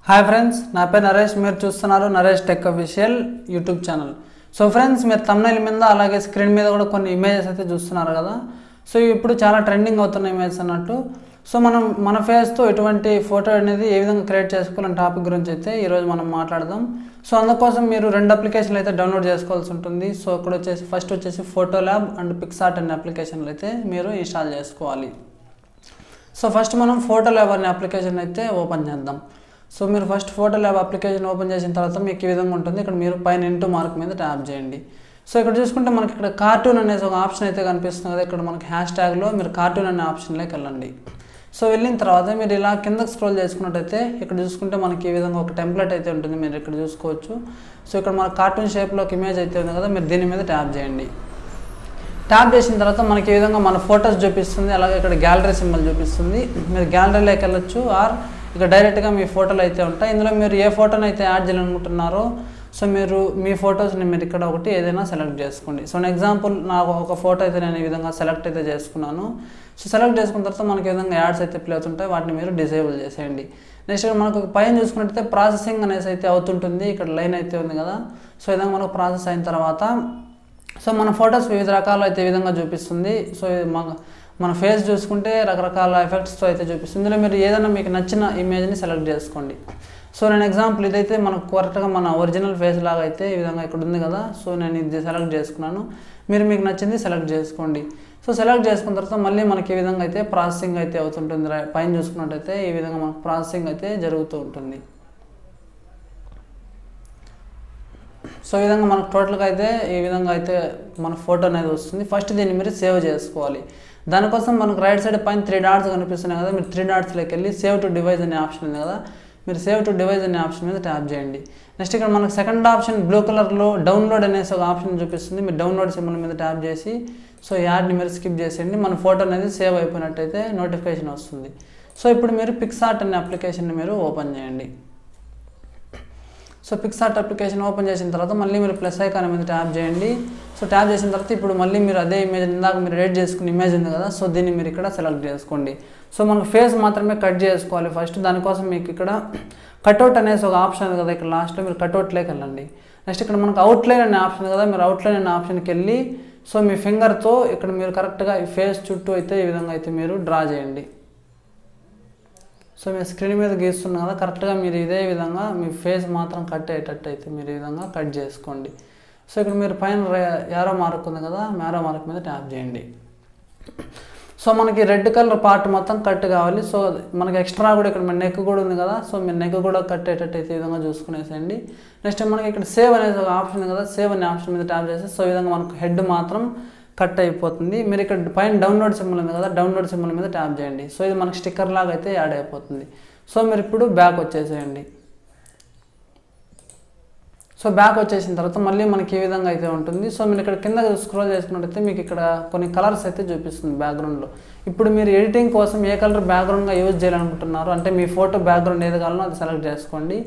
Hi friends ना पे नरेश మీరు చూస్తున్నారు Naresh tech official YouTube channel. So friends మీరు థంబ్నెయిల్ మీద అలాగే స్క్రీన్ మీద కూడా కొన్ని ఇమేజెస్ అయితే చూస్తున్నారు కదా। సో ఇప్పుడు చాలా ట్రెండింగ్ అవుతున్న ఇమేజెస్ అన్నట్టు। సో మనం మన ఫేస్ తో ఎటువంటి ఫోటో అనేది ఏ విధంగా క్రియేట్ చేసుకోవాలని టాపిక్ గురించి అయితే ఈ రోజు మనం మాట్లాడదాం। సో అందుకోసం మీరు రెండు అప్లికేషన్లు అయితే డౌన్లోడ్ చేసుకోవాల్సి ఉంటుంది। సో ఇక్కడ వచ్చేసి ఫస్ట్ వచ్చేసి ఫోటో ల్యాబ్ అండ్ పిక్సార్ట్ అనే అప్లికేషన్లు అయితే మీరు ఇన్‌స్టాల్ చేసుకోవాలి। సో ఫస్ట్ మనం ఫోటో ల్యాబ్ అనే అప్లికేషన్ అయితే ఓపెన్ చేద్దాం। సో మీరు first photo lab application open చేసిన తర్వాత మీకు ఈ విధంగా ఉంటుంది। ఇక్కడ మీరు పైన ఇంటూ మార్క్ మీద ట్యాప్ చేయండి। సో ఇక్కడ చూసుకుంటే మనకి ఇక్కడ కార్టూన్ అనేది ఒక ఆప్షన్ అయితే కనిపిస్తుంది కదా। ఇక్కడ మనకి హ్యాష్ ట్యాగ్లో మీరు కార్టూన్ అనే ఆప్షన్లోకి వెళ్ళండి। సో వెళ్ళిన తర్వాత మీరు ఇలా కిందకి స్క్రోల్ చేసుకున్నట్టయితే ఇక్కడ చూసుకుంటే మనకి ఈ విధంగా ఒక టెంప్లెట్ అయితే ఉంటుంది, మీరు ఇక్కడ చూసుకోవచ్చు। సో ఇక్కడ మన కార్టూన్ షేప్లో ఒక ఇమేజ్ అయితే ఉంది కదా, మీరు దీని మీద ట్యాప్ చేయండి। ట్యాప్ చేసిన తర్వాత మనకి ఈ విధంగా మన ఫొటోస్ చూపిస్తుంది, అలాగే ఇక్కడ గ్యాలరీ సింబల్ చూపిస్తుంది। మీరు గ్యాలరీలోకి వెళ్ళొచ్చు ఆర్ ఇక డైరెక్ట్గా మీ ఫోటోలు అయితే ఉంటాయి। ఇందులో మీరు ఏ ఫోటోని అయితే యాడ్ చేయాలనుకుంటున్నారో సో మీరు మీ ఫొటోస్ని మీరు ఇక్కడ ఒకటి ఏదైనా సెలెక్ట్ చేసుకోండి। సో ఎగ్జాంపుల్ నాకు ఒక ఫోటో అయితే నేను ఈ విధంగా సెలెక్ట్ అయితే చేసుకున్నాను। సో సెలెక్ట్ చేసుకున్న తర్వాత మనకి ఈ విధంగా యాడ్స్ అయితే ప్లే అవుతుంటాయి, వాటిని మీరు డిసేబుల్ చేసేయండి। నెక్స్ట్ మనకు పైన చూసుకున్నట్టయితే ప్రాసెసింగ్ అనేసి అయితే అవుతుంటుంది, ఇక్కడ లైన్ అయితే ఉంది కదా। సో ఈ విధంగా మనకు ప్రాసెస్ అయిన తర్వాత సో మన ఫొటోస్ వివిధ రకాలు అయితే ఈ విధంగా చూపిస్తుంది। సో మన ఫేస్ చూసుకుంటే రకరకాల ఎఫెక్ట్స్తో అయితే చూపిస్తుంది। ఇందులో మీరు ఏదైనా మీకు నచ్చిన ఇమేజ్ని సెలెక్ట్ చేసుకోండి। సో నేను ఎగ్జాంపుల్ ఇదైతే మనకు కరెక్ట్గా మన ఒరిజినల్ ఫేస్ లాగా అయితే ఈ విధంగా ఇక్కడ ఉంది కదా। సో నేను ఇది సెలెక్ట్ చేసుకున్నాను, మీరు మీకు నచ్చింది సెలెక్ట్ చేసుకోండి। సో సెలెక్ట్ చేసుకున్న తర్వాత మళ్ళీ మనకి ఈ విధంగా అయితే ప్రాసెసింగ్ అయితే అవుతుంటుంది। పైన చూసుకున్నట్టయితే ఈ విధంగా మనకు ప్రాసెసింగ్ అయితే జరుగుతూ ఉంటుంది। సో ఈ విధంగా మనకు టోటల్గా అయితే ఈ విధంగా అయితే మన ఫోటో అనేది వస్తుంది। ఫస్ట్ దీన్ని మీరు సేవ్ చేసుకోవాలి। దానికోసం మనకు రైట్ సైడ్ పైన 3 డాట్స్ కనిపిస్తున్నాయి కదా, మీరు 3 డాట్స్లోకి వెళ్ళి సేవ్ టు డివైస్ అనే ఆప్షన్ ఉంది కదా, మీరు సేవ్ టు డివైస్ అనే ఆప్షన్ మీద ట్యాప్ చేయండి। నెక్స్ట్ ఇక్కడ మనకు సెకండ్ ఆప్షన్ బ్లూ కలర్లో డౌన్లోడ్ అనేసి ఒక ఆప్షన్ చూపిస్తుంది, మీరు డౌన్లోడ్ సింబల్ మీద ట్యాప్ చేసి సో యాడ్ని మీరు స్కిప్ చేసేయండి। మన ఫోటో అనేది సేవ్ అయిపోయినట్టయితే నోటిఫికేషన్ వస్తుంది। సో ఇప్పుడు మీరు పిక్సార్ట్ అనే అప్లికేషన్ని మీరు ఓపెన్ చేయండి। సో పిక్సార్ట్ అప్లికేషన్ ఓపెన్ చేసిన తర్వాత మళ్ళీ మీరు ప్లస్ ఐకాన్ మీద ట్యాప్ చేయండి। సో ట్యాప్ చేసిన తర్వాత ఇప్పుడు మళ్ళీ మీరు అదే ఇమేజ్ ఇందాక మీరు ఎడిట్ చేసుకున్న ఇమేజ్ ఉంది కదా, సో దీన్ని మీరు ఇక్కడ సెలెక్ట్ చేసుకోండి। సో మనకు ఫేస్ మాత్రమే కట్ చేసుకోవాలి ఫస్ట్, దానికోసం మీకు ఇక్కడ కట్అవుట్ అనేసి ఒక ఆప్షన్ ఉంది కదా, ఇక్కడ లాస్ట్లో మీరు కట్అవుట్లోకి వెళ్ళండి। నెక్స్ట్ ఇక్కడ మనకు అవుట్లైన్ అనే ఆప్షన్ ఉంది కదా, మీరు అవుట్లైన్ అనే ఆప్షన్కి వెళ్ళి సో మీ ఫింగర్తో ఇక్కడ మీరు కరెక్ట్గా ఈ ఫేస్ చుట్టూ అయితే ఈ విధంగా అయితే మీరు డ్రా చేయండి। సో మీరు స్క్రీన్ మీద గీస్తున్నారు కదా, కరెక్ట్గా మీరు ఇదే విధంగా మీ ఫేస్ మాత్రం కట్ అయ్యేటట్టు అయితే మీరు ఈ విధంగా కట్ చేసుకోండి। సో ఇక్కడ మీరు పైన యారో మార్క్ ఉంది కదా, యారో మార్క్ మీద ట్యాప్ చేయండి। సో మనకి రెడ్ కలర్ పార్ట్ మొత్తం కట్ కావాలి। సో మనకి ఎక్స్ట్రా కూడా ఇక్కడ మన నెక్ కూడా ఉంది కదా, సో మీరు నెక్ కూడా కట్ అయ్యేటట్టు అయితే ఈ విధంగా చూసుకునేసేయండి। నెక్స్ట్ మనకి ఇక్కడ సేవ్ అనేది ఒక ఆప్షన్ ఉంది కదా, సేవ్ అనే ఆప్షన్ మీద ట్యాప్ చేస్తే సో ఈ విధంగా మనకు హెడ్ మాత్రం కట్ అయిపోతుంది। మీరు ఇక్కడ పైన డౌన్లోడ్ సింబల్ ఉంది కదా, డౌన్లోడ్ సింబల్ మీద ట్యాప్ చేయండి। సో ఇది మనకి స్టిక్కర్ లాగా అయితే యాడ్ అయిపోతుంది। సో మీరు ఇప్పుడు బ్యాక్ వచ్చేసేయండి। సో బ్యాక్ వచ్చేసిన తర్వాత మళ్ళీ మనకి ఈ విధంగా అయితే ఉంటుంది। సో మీరు ఇక్కడ కింద స్క్రోల్ చేసుకున్నట్టయితే మీకు ఇక్కడ కొన్ని కలర్స్ అయితే చూపిస్తుంది బ్యాక్గ్రౌండ్లో। ఇప్పుడు మీరు ఎడిటింగ్ కోసం ఏ కలర్ బ్యాక్గ్రౌండ్గా యూజ్ చేయాలనుకుంటున్నారు అంటే మీ ఫోటో బ్యాక్గ్రౌండ్ ఏది కావాలో అది సెలెక్ట్ చేసుకోండి।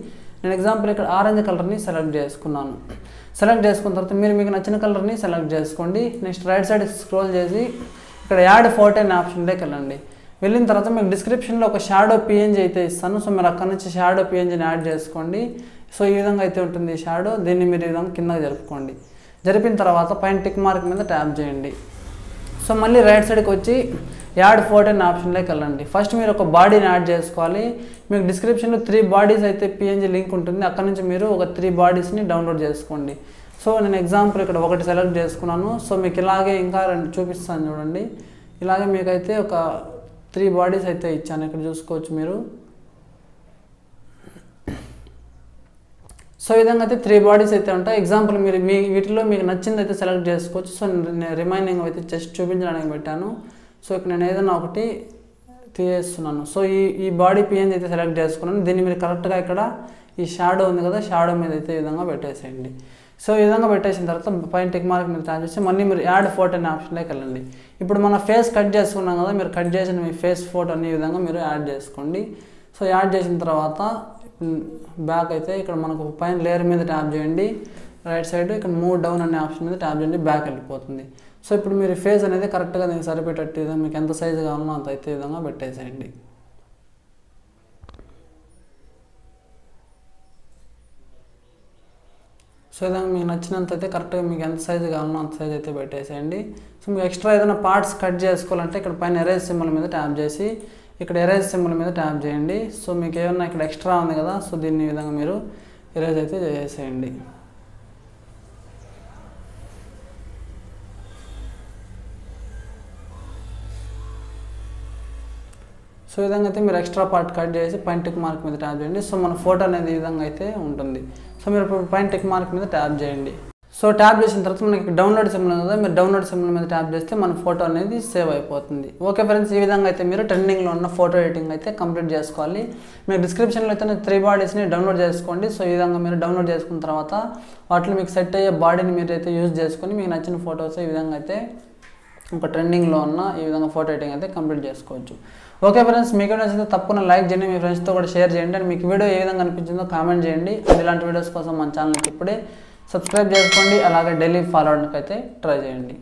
నేను ఎగ్జాంపుల్ ఇక్కడ ఆరెంజ్ కలర్ని సెలెక్ట్ చేసుకున్నాను। సెలెక్ట్ చేసుకున్న తర్వాత మీరు మీకు నచ్చిన కలర్ని సెలెక్ట్ చేసుకోండి। నెక్స్ట్ రైట్ సైడ్ స్క్రోల్ చేసి ఇక్కడ యాడ్ ఫోటో అనే ఆప్షన్లోకి వెళ్ళండి। వెళ్ళిన తర్వాత మీకు డిస్క్రిప్షన్లో ఒక షాడో పిఎన్జీ అయితే ఇస్తాను, సో మీరు అక్కడ నుంచి షాడో పిఎన్జీని యాడ్ చేసుకోండి। సో ఈ విధంగా అయితే ఉంటుంది షాడో, దీన్ని మీరు ఈ విధంగా కిందకి జరుపుకోండి। జరిపిన తర్వాత పైన టిక్ మార్క్ మీద ట్యాప్ చేయండి। సో మళ్ళీ రైట్ సైడ్కి వచ్చి యాడ్ ఫోటో అనే ఆప్షన్లోకి వెళ్ళండి। ఫస్ట్ మీరు ఒక బాడీని యాడ్ చేసుకోవాలి। మీకు డిస్క్రిప్షన్లో 3 బాడీస్ అయితే పిఎన్జీ లింక్ ఉంటుంది, అక్కడ నుంచి మీరు ఒక 3 బాడీస్ని డౌన్లోడ్ చేసుకోండి। సో నేను ఎగ్జాంపుల్ ఇక్కడ ఒకటి సెలెక్ట్ చేసుకున్నాను। సో మీకు ఇలాగే ఇంకా 2 చూపిస్తాను చూడండి, ఇలాగే మీకైతే ఒక 3 బాడీస్ అయితే ఇచ్చాను, ఇక్కడ చూసుకోవచ్చు మీరు। సో ఈ విధంగా అయితే 3 బాడీస్ అయితే ఉంటాయి। ఎగ్జాంపుల్ మీరు వీటిలో మీకు నచ్చింది అయితే సెలెక్ట్ చేసుకోవచ్చు। సో నేను రిమైనింగ్ అయితే జస్ట్ చూపించడానికి పెట్టాను। సో ఇక్కడ నేను ఏదైనా ఒకటి తీసేస్తున్నాను। సో ఈ బాడీ పిఎన్జీ అయితే సెలెక్ట్ చేసుకున్నాను, దీన్ని మీరు కరెక్ట్గా ఇక్కడ ఈ షాడో ఉంది కదా, షాడో మీద అయితే ఈ విధంగా పెట్టేసేయండి। సో ఈ విధంగా పెట్టేసిన తర్వాత పైన టిక్ మార్క్ మీద ట్యాప్ చేసి మళ్ళీ మీరు యాడ్ ఫోటో అనే ఆప్షన్లోకి వెళ్ళండి। ఇప్పుడు మన ఫేస్ కట్ చేసుకున్నాం కదా, మీరు కట్ చేసిన మీ ఫేస్ ఫోటోని ఈ విధంగా మీరు యాడ్ చేసుకోండి। సో యాడ్ చేసిన తర్వాత బ్యాక్ అయితే ఇక్కడ మనకు పైన లేయర్ మీద ట్యాప్ చేయండి, రైట్ సైడ్ ఇక్కడ మూవ్ డౌన్ అనే ఆప్షన్ మీద ట్యాప్ చేయండి, బ్యాక్ వెళ్ళిపోతుంది। సో ఇప్పుడు మీరు ఫేస్ అనేది కరెక్ట్గా దీనికి సరిపెట్టేట్టు మీకు ఎంత సైజు కావాలో అంత అయితే విధంగా పెట్టేసేయండి। సో విధంగా మీకు నచ్చినంత అయితే కరెక్ట్గా మీకు ఎంత సైజు కావాలనో అంత సైజ్ అయితే పెట్టేసేయండి. సో మీకు ఎక్స్ట్రా ఏదైనా పార్ట్స్ కట్ చేసుకోవాలంటే ఇక్కడ పైన ఎరేజ్ సింబల్ మీద ట్యాప్ చేసి ఇక్కడ ఎరేజ్ సింబల్ మీద ట్యాప్ చేయండి. సో మీకు ఏమన్నా ఇక్కడ ఎక్స్ట్రా ఉంది కదా, సో దీన్ని ఈ విధంగా మీరు ఎరేజ్ అయితే చేసేయండి. సో ఈ విధంగా అయితే మీరు ఎక్స్ట్రా పార్ట్ కట్ చేసి పైన టిక్ మార్క్ మీద ట్యాప్ చేయండి. సో మన ఫోటో అనేది ఈ విధంగా అయితే ఉంటుంది. సో మీరు ఇప్పుడు పైన టిక్ మార్క్ మీద ట్యాప్ చేయండి. సో ట్యాప్ చేసిన తర్వాత మనకి డౌన్లోడ్ సింబల్ కదా, మీరు డౌన్లోడ్ సింబల్ మీద ట్యాప్ చేస్తే మన ఫోటో అనేది సేవ్ అయిపోతుంది. ఓకే ఫ్రెండ్స్, ఈ విధంగా అయితే మీరు ట్రెండింగ్లో ఉన్న ఫోటో ఎడిటింగ్ అయితే కంప్లీట్ చేసుకోవాలి. మీకు డిస్క్రిప్షన్లో అయితే 3 బాడీస్ని డౌన్లోడ్ చేసుకోండి. సో ఈ విధంగా మీరు డౌన్లోడ్ చేసుకున్న తర్వాత వాటిలో మీకు సెట్ అయ్యే బాడీని మీరు అయితే యూజ్ చేసుకొని మీకు నచ్చిన ఫొటోస్ ఈ విధంగా అయితే ఒక ట్రెండింగ్లో ఉన్న ఈ విధంగా ఫోటో ఎడిటింగ్ అయితే కంప్లీట్ చేసుకోవచ్చు. ఓకే ఫ్రెండ్స్, మీకు నచ్చితే తప్పకుండా లైక్ చేయండి, మీ ఫ్రెండ్స్తో కూడా షేర్ చేయండి. అండ్ మీకు వీడియో ఏ విధంగా అనిపించిందో కామెంట్ చేయండి. అండ్ ఇలాంటి వీడియోస్ కోసం మన ఛానల్కి ఇప్పుడే సబ్స్క్రైబ్ చేసుకోండి, అలాగే డైలీ ఫాలో అవడానికి అయితే ట్రై చేయండి.